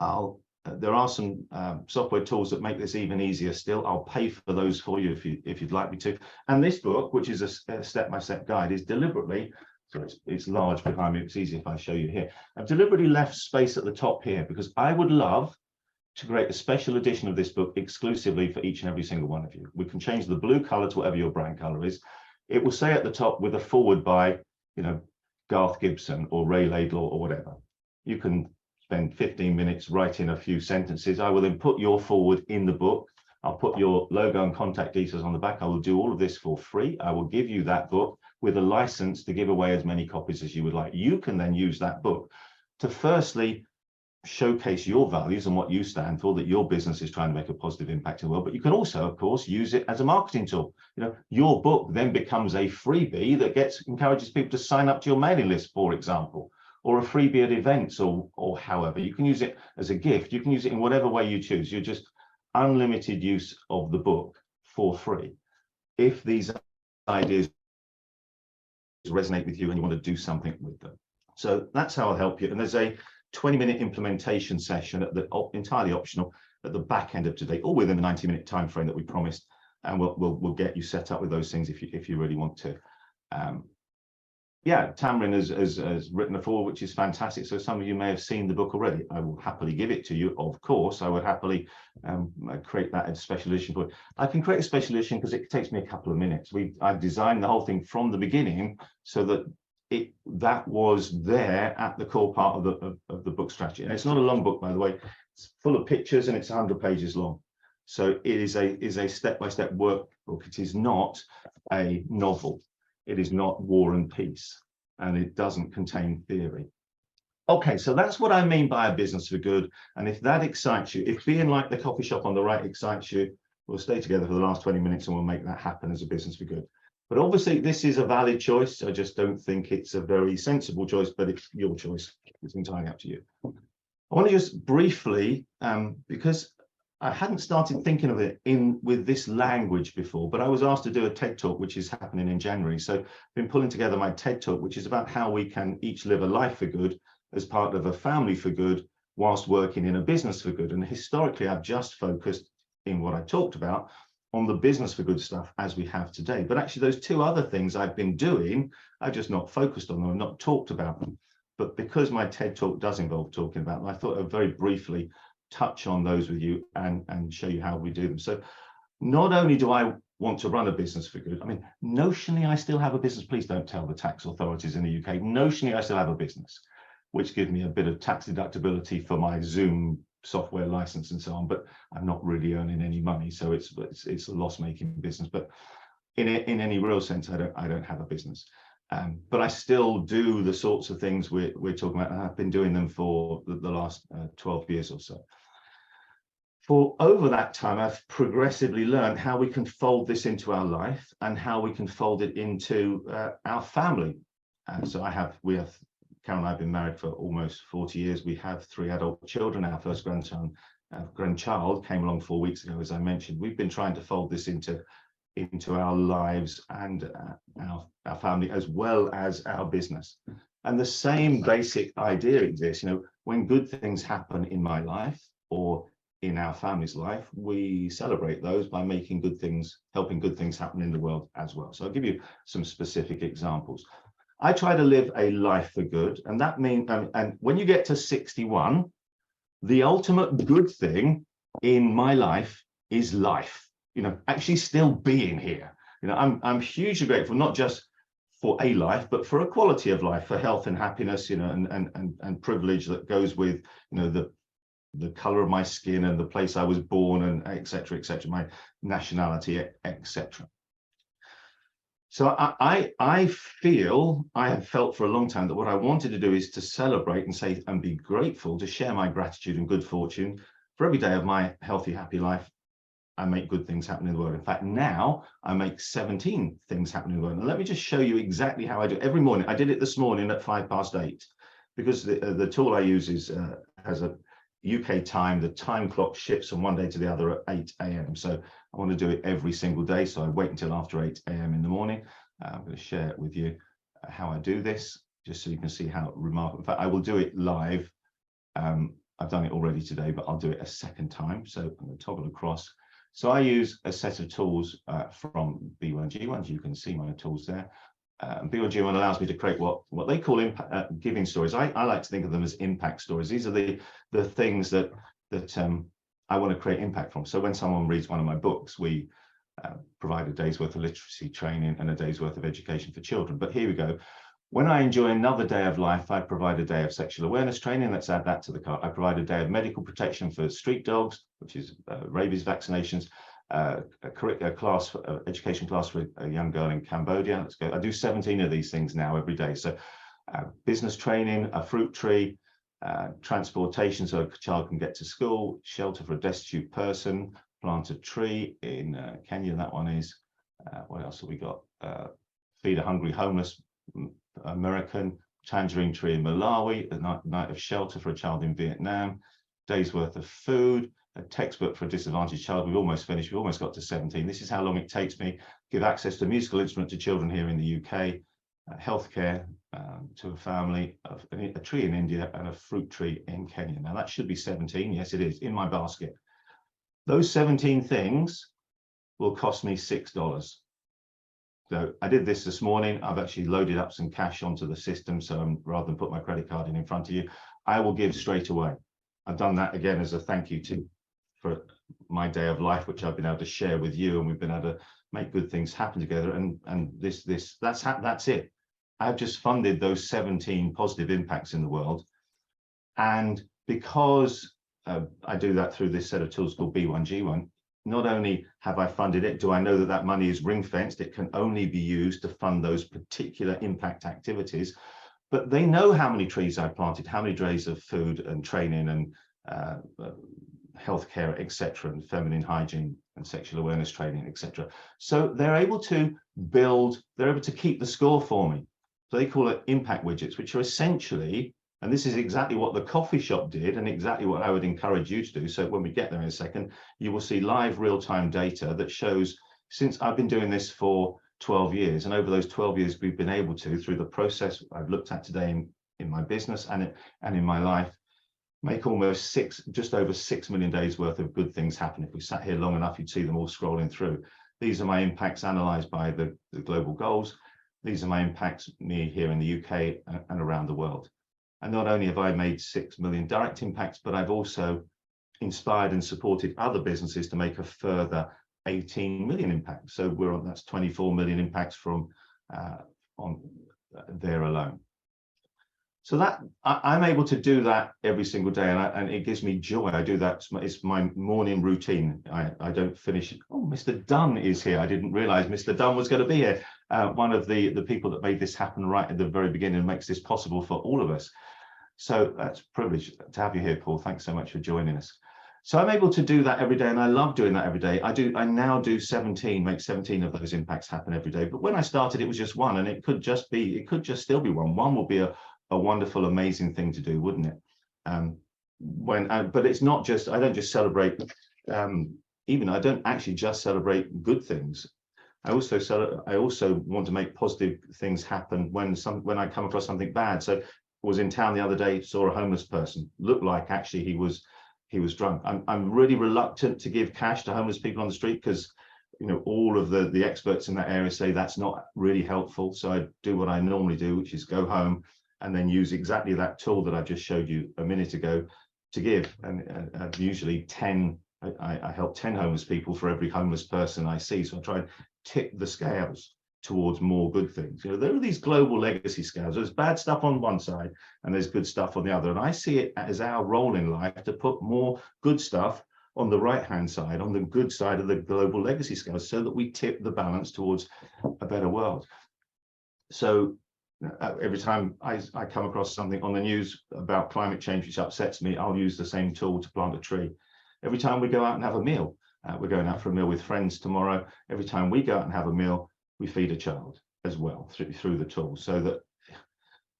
There are some software tools that make this even easier still. I'll pay for those for you if you'd like me to. And this book, which is a step-by-step guide, is deliberately, so it's large behind me, it's easy if I show you here. I've deliberately left space at the top here because I would love to create a special edition of this book exclusively for each and every single one of you. We can change the blue color to whatever your brand color is. It will say at the top with a forward by, Garth Gibson or Ray Laidlaw or whatever. You can spend 15 minutes writing a few sentences. I will then put your forward in the book. I'll put your logo and contact details on the back. I will do all of this for free. I will give you that book with a license to give away as many copies as you would like. You can then use that book to firstly showcase your values and what you stand for, that your business is trying to make a positive impact in the world. But you can also, of course, use it as a marketing tool. Your book then becomes a freebie that encourages people to sign up to your mailing list, for example, or a freebie at events or however. You can use it as a gift. You can use it in whatever way you choose. You're just unlimited use of the book for free. If these ideas resonate with you and you want to do something with them. So that's how I'll help you. And there's a 20-minute implementation session entirely optional at the back end of today, all within the 90-minute time frame that we promised, and we'll get you set up with those things if you really want to. yeah, Tamrin has written a foreword, which is fantastic. So some of you may have seen the book already. I will happily give it to you. Of course, I would happily create that as a special edition for it. I can create a special edition because it takes me a couple of minutes. I've designed the whole thing from the beginning so that that was there at the core part of the book strategy. And it's not a long book, by the way. It's full of pictures and it's 100 pages long. So it is a step-by-step workbook. It is not a novel. It is not War and Peace, and it doesn't contain theory. Okay, so that's what I mean by a business for good. And if that excites you, if being like the coffee shop on the right excites you, we'll stay together for the last 20 minutes and we'll make that happen as a business for good. But obviously, this is a valid choice. I just don't think it's a very sensible choice, but it's your choice. It's entirely up to you. I want to just briefly, because I hadn't started thinking of it with this language before, but I was asked to do a TED Talk, which is happening in January. So I've been pulling together my TED Talk, which is about how we can each live a life for good as part of a family for good, whilst working in a business for good. And historically, I've just focused in what I talked about on the business for good stuff as we have today. But actually, those two other things I've been doing, I've just not focused on them and not talked about them. But because my TED Talk does involve talking about them, I thought I'd very briefly touch on those with you and show you how we do them. So not only do I want to run a business for good, I mean, notionally, I still have a business. Please don't tell the tax authorities in the UK. Notionally, I still have a business, which gives me a bit of tax deductibility for my Zoom software license and so on, but I'm not really earning any money. So it's a loss-making business. But in any real sense, I don't have a business. But I still do the sorts of things we're talking about, and I've been doing them for the last 12 years or so. For over that time, I've progressively learned how we can fold this into our life and how we can fold it into our family. So Karen and I have been married for almost 40 years. We have 3 adult children. Our first grandchild came along 4 weeks ago, as I mentioned. We've been trying to fold this into our lives and our family, as well as our business. And the same basic idea exists. When good things happen in my life or in our family's life, we celebrate those by making good things, helping good things happen in the world as well. So I'll give you some specific examples. I try to live a life for good, and that means, and when you get to 61, the ultimate good thing in my life is life. Actually still being here. I'm hugely grateful, not just for a life, but for a quality of life, for health and happiness, and privilege that goes with, the color of my skin and the place I was born, and et cetera, my nationality, etc. So I feel, I have felt for a long time that what I wanted to do is to celebrate and say and be grateful, to share my gratitude and good fortune for every day of my healthy, happy life. I make good things happen in the world. In fact, now I make 17 things happen in the world. And let me just show you exactly how I do it every morning. I did it this morning at 8:05, because the tool I use has a UK time. The time clock shifts from one day to the other at 8 a.m. So I want to do it every single day. So I wait until after 8 a.m. in the morning. I'm going to share it with you how I do this, just so you can see how remarkable. In fact, I will do it live. I've done it already today, but I'll do it a second time. So I'm going to toggle across. So I use a set of tools from B1G1. You can see my tools there. B1G1 allows me to create what they call giving stories. I like to think of them as impact stories. These are the things that I want to create impact from. So when someone reads one of my books, we provide a day's worth of literacy training and a day's worth of education for children. But here we go. When I enjoy another day of life, I provide a day of sexual awareness training. Let's add that to the cart. I provide a day of medical protection for street dogs, which is rabies vaccinations, a class, education class for a young girl in Cambodia. Let's go. I do 17 of these things now every day. So business training, a fruit tree, transportation so a child can get to school, shelter for a destitute person, plant a tree in Kenya. That one is, what else have we got? Feed a hungry homeless American, tangerine tree in Malawi, a night of shelter for a child in Vietnam, day's worth of food, a textbook for a disadvantaged child. We've almost finished. We've almost got to 17. This is how long it takes me. Give access to a musical instrument to children here in the UK, healthcare to a family, a tree in India, and a fruit tree in Kenya. Now that should be 17. Yes, it is in my basket. Those 17 things will cost me $6. So I did this morning. I've actually loaded up some cash onto the system. So rather than put my credit card in front of you, I will give straight away. I've done that again as a thank you for my day of life, which I've been able to share with you, and we've been able to make good things happen together. And that's it. I've just funded those 17 positive impacts in the world. And because I do that through this set of tools called B1G1, not only have I funded it, do I know that that money is ring fenced, it can only be used to fund those particular impact activities, but they know how many trees I planted, how many days of food and training and healthcare, etc., and feminine hygiene and sexual awareness training, etc. So they're able to keep the score for me. So they call it impact widgets, which are essentially, and this is exactly what the coffee shop did and exactly what I would encourage you to do. So when we get there in a second, you will see live real-time data that shows, since I've been doing this for 12 years, and over those 12 years, we've been able to, through the process I've looked at today in my business and in my life, make almost just over 6 million days worth of good things happen. If we sat here long enough, you'd see them all scrolling through. These are my impacts analyzed by the global goals. These are my impacts, me here in the UK and around the world. And not only have I made 6 million direct impacts, but I've also inspired and supported other businesses to make a further 18 million impacts. So that's 24 million impacts from on there alone. So that I'm able to do that every single day, and it gives me joy. I do that. It's my morning routine. I don't finish. Oh, Mr. Dunn is here. I didn't realize Mr. Dunn was going to be here. One of the people that made this happen right at the very beginning and makes this possible for all of us. So that's a privilege to have you here, Paul. Thanks so much for joining us. So I'm able to do that every day, and I love doing that every day. I now do make 17 of those impacts happen every day. But when I started, it was just one, and it could just still be one. One will be a wonderful, amazing thing to do, wouldn't it? But it's not just, I don't just celebrate, I don't actually just celebrate good things. I also want to make positive things happen when I come across something bad. So I was in town the other day, saw a homeless person, looked like actually he was drunk. I'm really reluctant to give cash to homeless people on the street because all of the experts in that area say that's not really helpful. So I do what I normally do, which is go home and then use exactly that tool that I just showed you a minute ago to give. And usually 10, I help 10 homeless people for every homeless person I see. So I try and tip the scales towards more good things. There are these global legacy scales. There's bad stuff on one side and there's good stuff on the other. And I see it as our role in life to put more good stuff on the right-hand side, on the good side of the global legacy scale, so that we tip the balance towards a better world. So every time I come across something on the news about climate change which upsets me, I'll use the same tool to plant a tree. Every time we go out and have a meal, we're going out for a meal with friends tomorrow. Every time we go out and have a meal, we feed a child as well through the tool, so that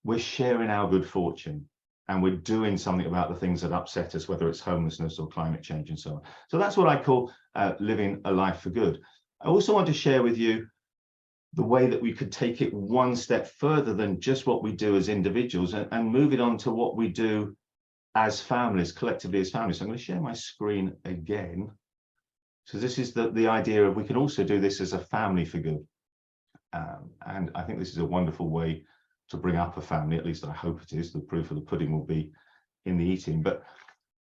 we're sharing our good fortune and we're doing something about the things that upset us, whether it's homelessness or climate change and so on. So that's what I call living a life for good. I also want to share with you the way that we could take it one step further than just what we do as individuals and move it on to what we do as families, collectively as families. So I'm going to share my screen again. So this is the idea of we can also do this as a family for good. And I think this is a wonderful way to bring up a family, at least I hope it is. The proof of the pudding will be in the eating. But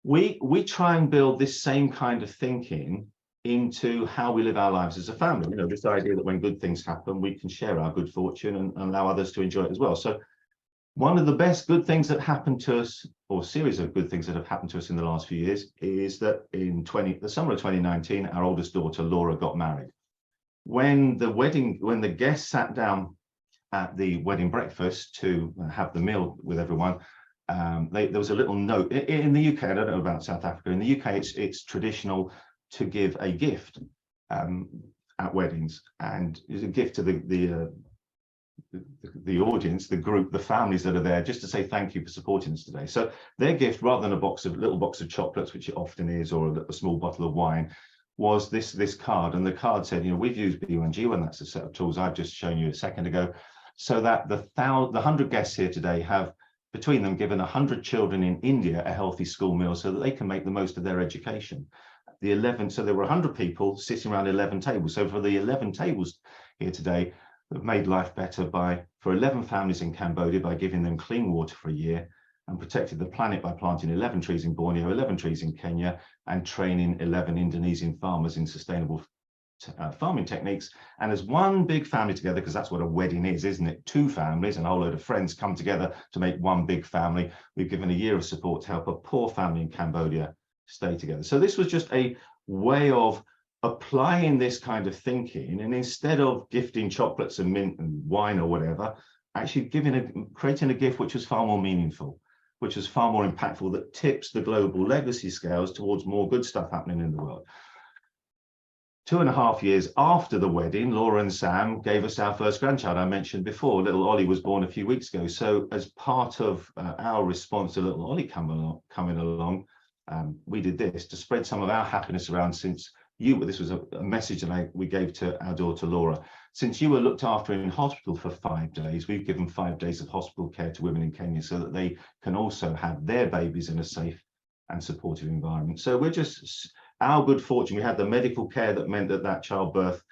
we try and build this same kind of thinking into how we live our lives as a family. This idea that when good things happen, we can share our good fortune and allow others to enjoy it as well. So one of the best good things that happened to us, or series of good things that have happened to us in the last few years, is that in the summer of 2019, our oldest daughter, Laura, got married. When the guests sat down at the wedding breakfast to have the meal with everyone, there was a little note. In the UK, I don't know about South Africa, in the UK, it's traditional to give a gift at weddings, and it's a gift to the audience, the group, the families that are there, just to say thank you for supporting us today. So their gift, rather than a little box of chocolates, which it often is, or a small bottle of wine, was this card. And the card said, we've used B1G1, and that's a set of tools I've just shown you a second ago, so that the 100 guests here today have between them given 100 children in India a healthy school meal so that they can make the most of their education. So there were 100 people sitting around 11 tables. So for the 11 tables here today, that made life better for 11 families in Cambodia by giving them clean water for a year, and protected the planet by planting 11 trees in Borneo, 11 trees in Kenya, and training 11 Indonesian farmers in sustainable farming techniques. And as one big family together, because that's what a wedding is, isn't it? Two families and a whole load of friends come together to make one big family. We've given a year of support to help a poor family in Cambodia stay together. So this was just a way of applying this kind of thinking, and instead of gifting chocolates and mint and wine or whatever, actually creating a gift which was far more meaningful, which was far more impactful, that tips the global legacy scales towards more good stuff happening in the world. 2.5 years after the wedding, Laura and Sam gave us our first grandchild. I mentioned before, little Ollie was born a few weeks ago. So as part of our response to little Ollie coming along, we did this to spread some of our happiness around. This was a message that we gave to our daughter Laura. Since you were looked after in hospital for 5 days, we've given 5 days of hospital care to women in Kenya so that they can also have their babies in a safe and supportive environment. So we're just, our good fortune, we had the medical care that meant that childbirth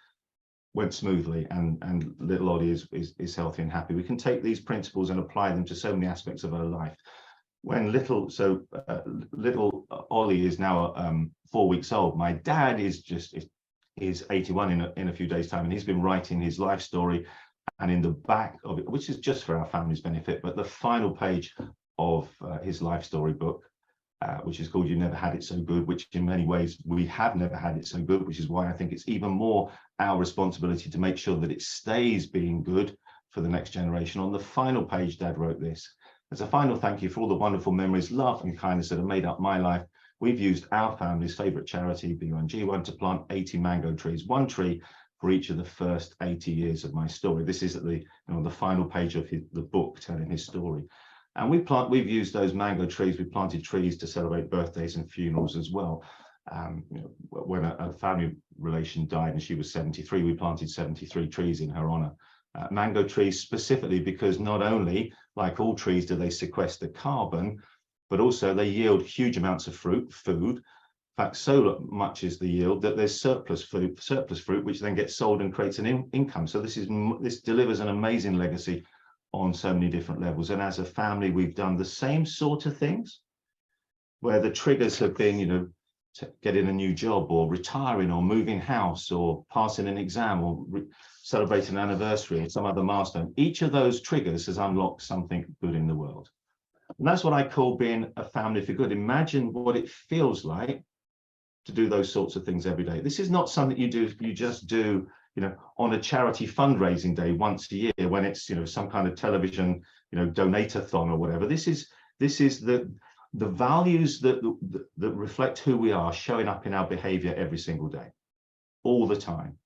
went smoothly, and little Ollie is healthy and happy. We can take these principles and apply them to so many aspects of our life. When little Ollie is now 4 weeks old, my dad is 81 in a few days' time, and he's been writing his life story. And in the back of it, which is just for our family's benefit, but the final page of his life story book, which is called You Never Had It So Good, which in many ways we have never had it so good, which is why I think it's even more our responsibility to make sure that it stays being good for the next generation. On the final page, Dad wrote this: as a final thank you for all the wonderful memories, love and kindness that have made up my life, we've used our family's favourite charity, B1G1, to plant 80 mango trees, 1 tree for each of the first 80 years of my story. This is at the final page of the book telling his story. And we've used those mango trees. We planted trees to celebrate birthdays and funerals as well. When a family relation died and she was 73, we planted 73 trees in her honour. Mango trees specifically because not only, like all trees, do they sequester carbon, but also they yield huge amounts of food. In fact, so much is the yield that there's surplus fruit, which then gets sold and creates an income. So this delivers an amazing legacy on so many different levels. And as a family, we've done the same sort of things, where the triggers have been, getting a new job, or retiring, or moving house, or passing an exam, or celebrating an anniversary, or some other milestone. Each of those triggers has unlocked something good in the world. And that's what I call being a family for good. Imagine what it feels like to do those sorts of things every day. This is not something you just do, on a charity fundraising day once a year when it's, some kind of television, donate-a-thon or whatever. This is the values that reflect who we are showing up in our behavior every single day, all the time,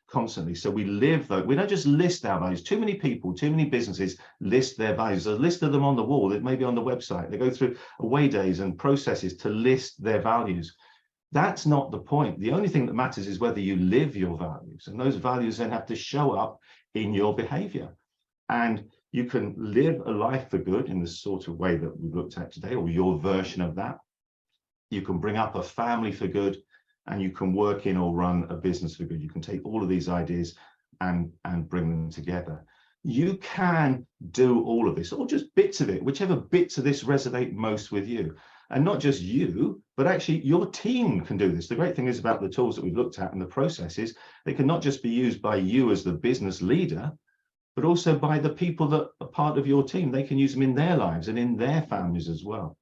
constantly. So we live though. We don't just list our values. Too many people, too many businesses list their values. There's a list of them on the wall, that may be on the website. They go through away days and processes to list their values. That's not the point. The only thing that matters is whether you live your values, and those values then have to show up in your behavior. And you can live a life for good in the sort of way that we've looked at today, or your version of that. You can bring up a family for good, and you can work in or run a business for good. You can take all of these ideas and bring them together. You can do all of this, or just bits of it, whichever bits of this resonate most with you. And not just you, but actually your team can do this. The great thing is about the tools that we've looked at and the processes, they can not just be used by you as the business leader, but also by the people that are part of your team. They can use them in their lives and in their families as well,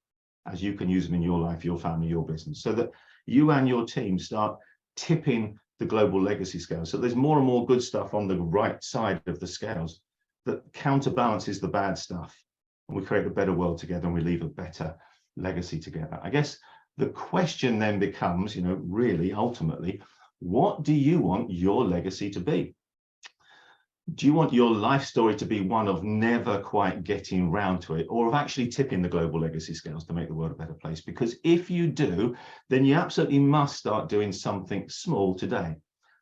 as you can use them in your life, your family, your business, so that you and your team start tipping the global legacy scale. So there's more and more good stuff on the right side of the scales that counterbalances the bad stuff. And we create a better world together, and we leave a better legacy together. I guess the question then becomes, really, ultimately, what do you want your legacy to be? Do you want your life story to be one of never quite getting round to it, or of actually tipping the global legacy scales to make the world a better place? Because if you do, then you absolutely must start doing something small today,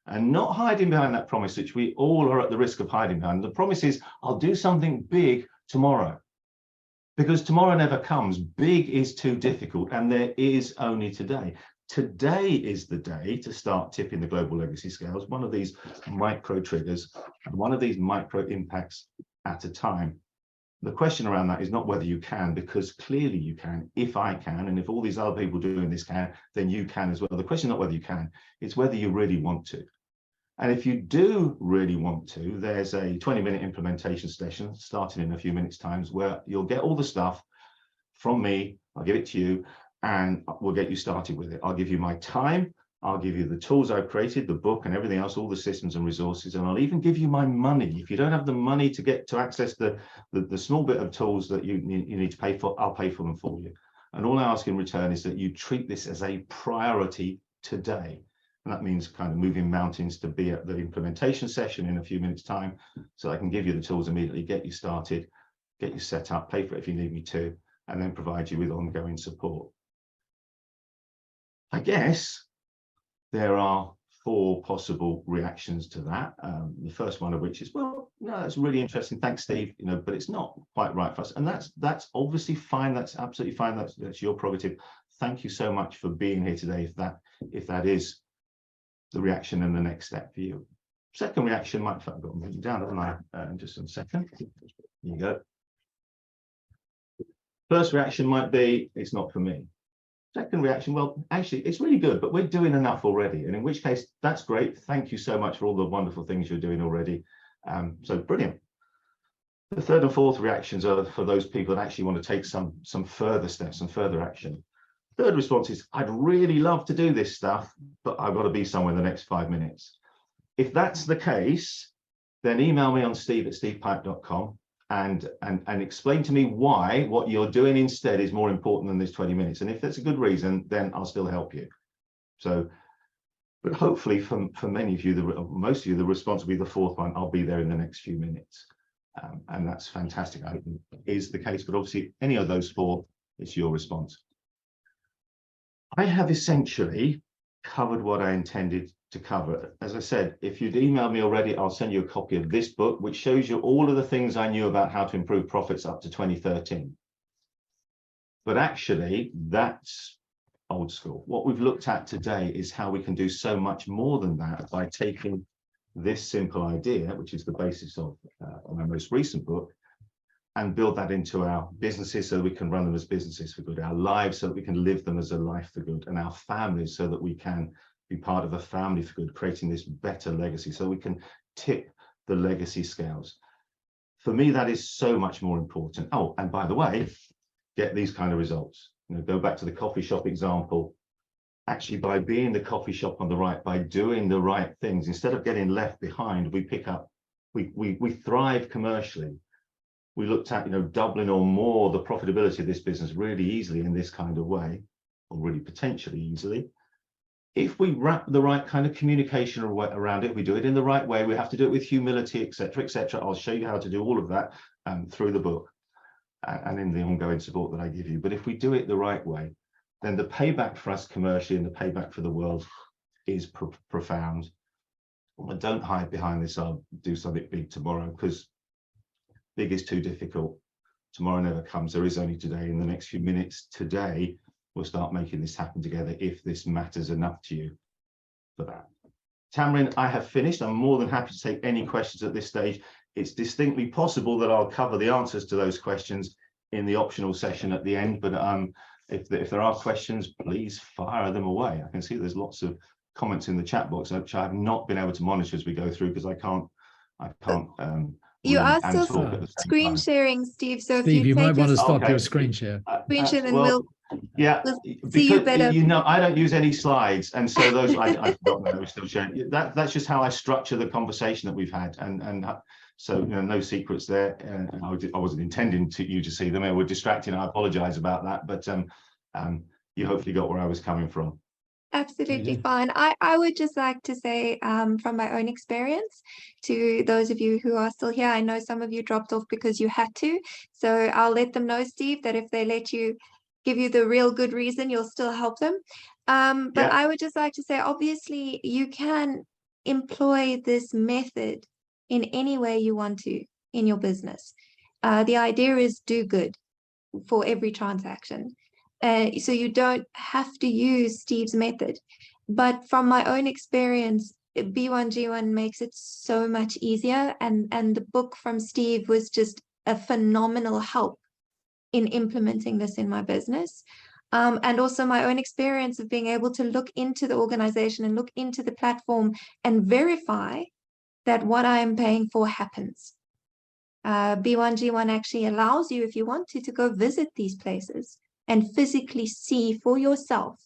and not hiding behind that promise, which we all are at the risk of hiding behind. The promise is, I'll do something big tomorrow. Because tomorrow never comes. Big is too difficult, and there is only today. today is the day to start tipping the global legacy scales, one of these micro triggers, and one of these micro impacts at a time. The question around that is not whether you can, because clearly you can. If I can, and if all these other people doing this can, then you can as well. The question is not whether you can, it's whether you really want to. And if you do really want to, there's a 20-minute implementation session starting in a few minutes' time where you'll get all the stuff from me. I'll give it to you and we'll get you started with it. I'll give you my time. I'll give you the tools I've created, the book and everything else, all the systems and resources, and I'll even give you my money. If you don't have the money to get to access the small bit of tools that you need to pay for, I'll pay for them for you. And all I ask in return is that you treat this as a priority today. And that means kind of moving mountains to be at the implementation session in a few minutes' time, so I can give you the tools immediately, get you started, get you set up, pay for it if you need me to, and then provide you with ongoing support. I guess there are 4 possible reactions to that. The first one of which is, well, no, that's really interesting. Thanks, Steve. But it's not quite right for us, and that's obviously fine. That's absolutely fine. That's your prerogative. Thank you so much for being here today. If that is the reaction and the next step for you. Second reaction might, in fact, I've got them down, haven't I? Just a second. Here you go. First reaction might be, it's not for me. Second reaction, well, actually, it's really good, but we're doing enough already. And in which case, that's great. Thank you so much for all the wonderful things you're doing already. So brilliant. The third and fourth reactions are for those people that actually want to take some further steps, some further action. Third response is, I'd really love to do this stuff, but I've got to be somewhere in the next 5 minutes. If that's the case, then email me on steve@stevepipe.com. And explain to me why what you're doing instead is more important than this 20 minutes. And if that's a good reason, then I'll still help you. So, but hopefully for many of you, most of you, the response will be the fourth one. I'll be there in the next few minutes. And that's fantastic. I hope it is the case, but obviously any of those 4, it's your response. I have essentially covered what I intended to cover. As I said, if you'd emailed me already, I'll send you a copy of this book, which shows you all of the things I knew about how to improve profits up to 2013. But actually, that's old school. What we've looked at today is how we can do so much more than that by taking this simple idea, which is the basis of my most recent book, and build that into our businesses so that we can run them as businesses for good, our lives so that we can live them as a life for good, and our families so that we can be part of a family for good, creating this better legacy so we can tip the legacy scales. For me, that is so much more important. Oh, and by the way, get these kind of results. Go back to the coffee shop example. Actually, by being the coffee shop on the right, by doing the right things, instead of getting left behind, we pick up, we thrive commercially. We looked at, doubling or more the profitability of this business really easily in this kind of way, or really potentially easily. If we wrap the right kind of communication around it, we do it in the right way, we have to do it with humility, etc., etc. I'll show you how to do all of that through the book and in the ongoing support that I give you. But if we do it the right way, then the payback for us commercially and the payback for the world is profound. And don't hide behind this, I'll do something big tomorrow, because big is too difficult. Tomorrow never comes. There is only today. In the next few minutes today, we'll start making this happen together if this matters enough to you for that. Tamrin, I have finished. I'm more than happy to take any questions at this stage. It's distinctly possible that I'll cover the answers to those questions in the optional session at the end, but if there are questions, please fire them away. I can see there's lots of comments in the chat box, which I have not been able to monitor as we go through because I can't you read are and still talk at the same screen time. sharing, Steve. So Steve, if you might want to stop Okay. your screen share. screen share, then well, yeah, we'll see because you better. I don't use any slides, and so those I forgot that we're still sharing. That's just how I structure the conversation that we've had, and so no secrets there. And I wasn't intending you to see them. They were distracting. I apologize about that, but you hopefully got where I was coming from. Absolutely fine. I would just like to say from my own experience to those of you who are still here, I know some of you dropped off because you had to. So I'll let them know, Steve, that if they let you give you the real good reason, you'll still help them. But I would just like to say, obviously, you can employ this method in any way you want to in your business. The idea is do good for every transaction. So you don't have to use Steve's method. But from my own experience, B1G1 makes it so much easier. And the book from Steve was just a phenomenal help in implementing this in my business. And also my own experience of being able to look into the organization and look into the platform and verify that what I am paying for happens. B1G1 actually allows you, if you want to go visit these places and physically see for yourself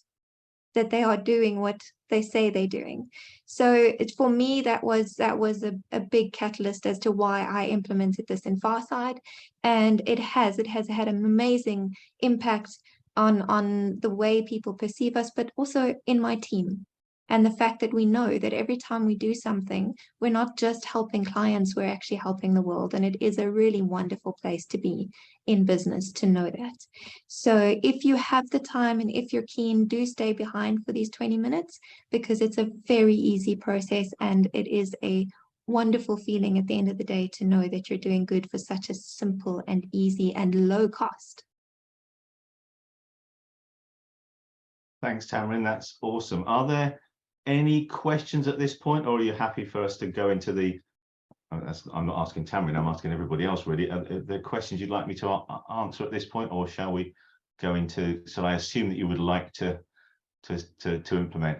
that they are doing what they say they're doing. So for me, that was a big catalyst as to why I implemented this in Farsight. And it has had an amazing impact on the way people perceive us, but also in my team. And the fact that we know that every time we do something, we're not just helping clients, we're actually helping the world. And it is a really wonderful place to be in business to know that. So if you have the time and if you're keen, do stay behind for these 20 minutes, because it's a very easy process and it is a wonderful feeling at the end of the day to know that you're doing good for such a simple and easy and low cost. Thanks, Tamrin. That's awesome. Are there any questions at this point, or are you happy for us to go into the, I'm not asking Tamrin, I'm asking everybody else really, are there questions you'd like me to answer at this point, or shall we go into, so I assume that you would like to implement?